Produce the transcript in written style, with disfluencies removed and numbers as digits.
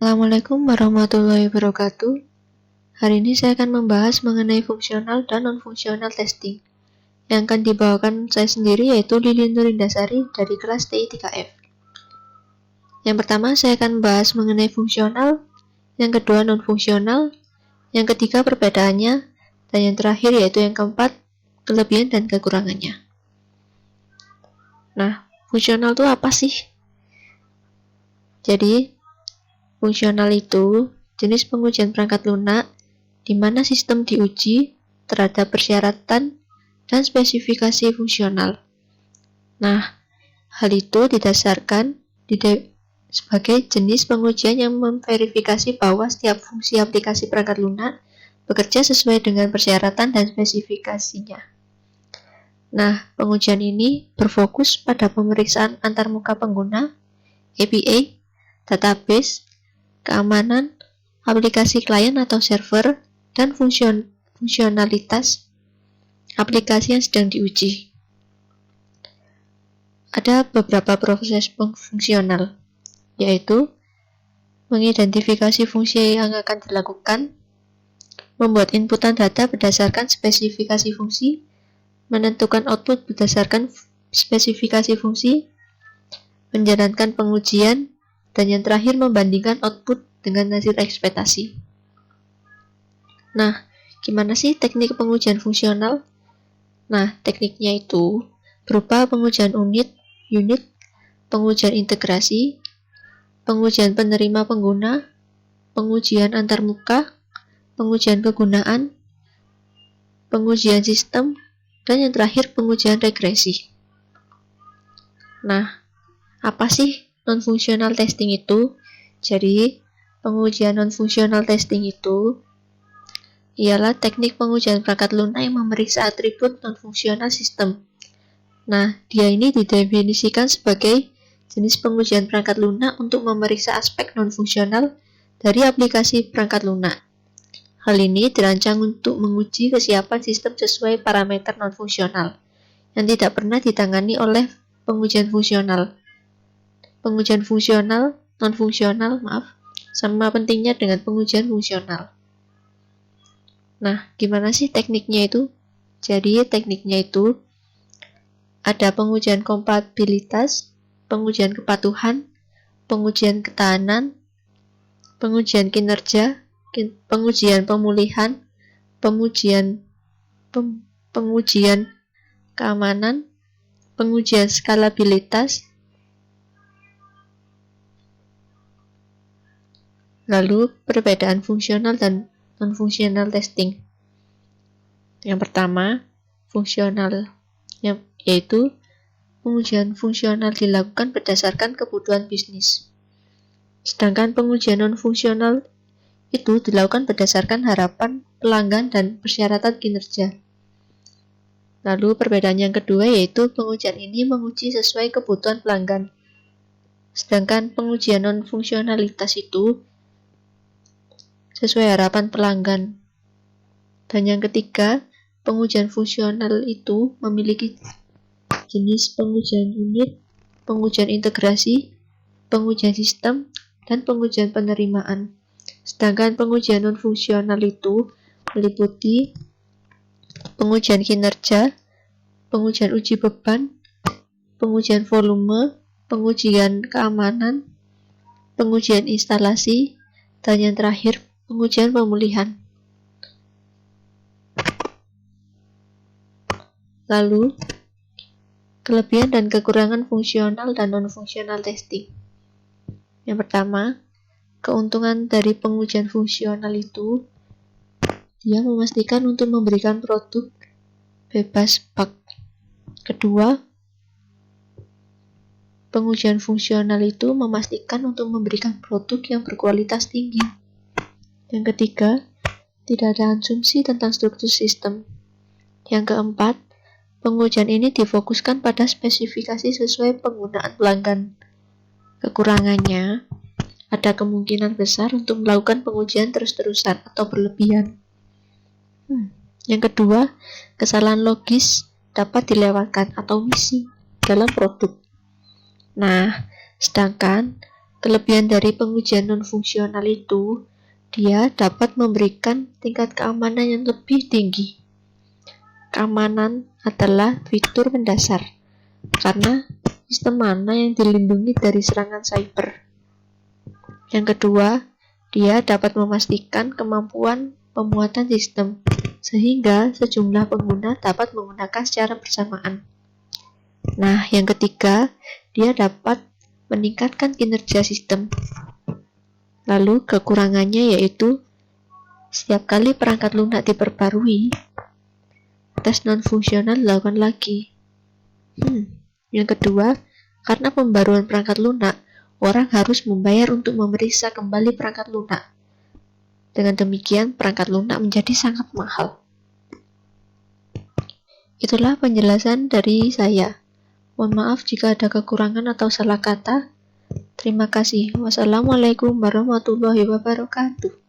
Assalamualaikum warahmatullahi wabarakatuh. Hari ini saya akan membahas mengenai fungsional dan non-fungsional testing yang akan dibawakan saya sendiri, yaitu Lilin Nurindasari dari kelas TI 3F. Yang pertama saya akan membahas mengenai fungsional, yang kedua non-fungsional, yang ketiga perbedaannya, dan yang terakhir yaitu yang keempat, kelebihan dan kekurangannya. Nah, fungsional itu apa sih? Jadi, fungsional itu jenis pengujian perangkat lunak di mana sistem diuji terhadap persyaratan dan spesifikasi fungsional. Nah, hal itu didasarkan sebagai jenis pengujian yang memverifikasi bahwa setiap fungsi aplikasi perangkat lunak bekerja sesuai dengan persyaratan dan spesifikasinya. Nah, pengujian ini berfokus pada pemeriksaan antarmuka pengguna, API, database, keamanan, aplikasi klien atau server, dan fungsionalitas aplikasi yang sedang diuji. Ada beberapa proses fungsional, yaitu mengidentifikasi fungsi yang akan dilakukan, membuat inputan data berdasarkan spesifikasi fungsi, menentukan output berdasarkan spesifikasi fungsi, menjalankan pengujian, dan yang terakhir membandingkan output dengan hasil ekspektasi. Nah, gimana sih teknik pengujian fungsional? Nah, tekniknya itu berupa pengujian unit, pengujian integrasi, pengujian penerima pengguna, pengujian antarmuka, pengujian kegunaan, pengujian sistem, dan yang terakhir pengujian regresi. Nah, apa sih non-functional testing itu? Jadi, pengujian non-functional testing itu ialah teknik pengujian perangkat lunak yang memeriksa atribut non-fungsional sistem. Nah, dia ini didefinisikan sebagai jenis pengujian perangkat lunak untuk memeriksa aspek non-fungsional dari aplikasi perangkat lunak. Hal ini dirancang untuk menguji kesiapan sistem sesuai parameter non-fungsional yang tidak pernah ditangani oleh pengujian fungsional. Pengujian non-fungsional, sama pentingnya dengan pengujian fungsional. Nah, gimana sih tekniknya itu? Jadi, tekniknya itu ada pengujian kompatibilitas, pengujian kepatuhan, pengujian ketahanan, pengujian kinerja, pengujian pemulihan, pengujian keamanan, pengujian skalabilitas. Lalu, perbedaan fungsional dan non-fungsional testing. Yang pertama, fungsional, yaitu pengujian fungsional dilakukan berdasarkan kebutuhan bisnis. Sedangkan pengujian non-fungsional itu dilakukan berdasarkan harapan pelanggan dan persyaratan kinerja. Lalu perbedaan yang kedua yaitu pengujian ini menguji sesuai kebutuhan pelanggan. Sedangkan pengujian non-fungsionalitas itu sesuai harapan pelanggan. Dan yang ketiga, pengujian fungsional itu memiliki jenis pengujian unit, pengujian integrasi, pengujian sistem, dan pengujian penerimaan. Sedangkan pengujian non-fungsional itu meliputi pengujian kinerja, pengujian uji beban, pengujian volume, pengujian keamanan, pengujian instalasi, dan yang terakhir pengujian pemulihan. Lalu, kelebihan dan kekurangan fungsional dan non-fungsional testing. Yang pertama, keuntungan dari pengujian fungsional itu dia memastikan untuk memberikan produk bebas bug. Kedua, pengujian fungsional itu memastikan untuk memberikan produk yang berkualitas tinggi. Yang ketiga, tidak ada asumsi tentang struktur sistem. Yang keempat, pengujian ini difokuskan pada spesifikasi sesuai penggunaan pelanggan. Kekurangannya, ada kemungkinan besar untuk melakukan pengujian terus-terusan atau berlebihan. Yang kedua, kesalahan logis dapat dilewatkan atau misi dalam produk. Nah, sedangkan Kelebihan dari pengujian non-fungsional itu, dia dapat memberikan tingkat keamanan yang lebih tinggi. Keamanan adalah fitur mendasar, karena sistem mana yang dilindungi dari serangan cyber. Yang kedua, dia dapat memastikan kemampuan pemuatan sistem, sehingga sejumlah pengguna dapat menggunakan secara bersamaan. Nah, yang ketiga, dia dapat meningkatkan kinerja sistem. Lalu kekurangannya yaitu setiap kali perangkat lunak diperbarui, tes non-fungsional dilakukan lagi. Yang kedua, karena pembaruan perangkat lunak, orang harus membayar untuk memeriksa kembali perangkat lunak. Dengan demikian, perangkat lunak menjadi sangat mahal. Itulah penjelasan dari saya. Mohon maaf jika ada kekurangan atau salah kata. Terima kasih. Wassalamualaikum warahmatullahi wabarakatuh.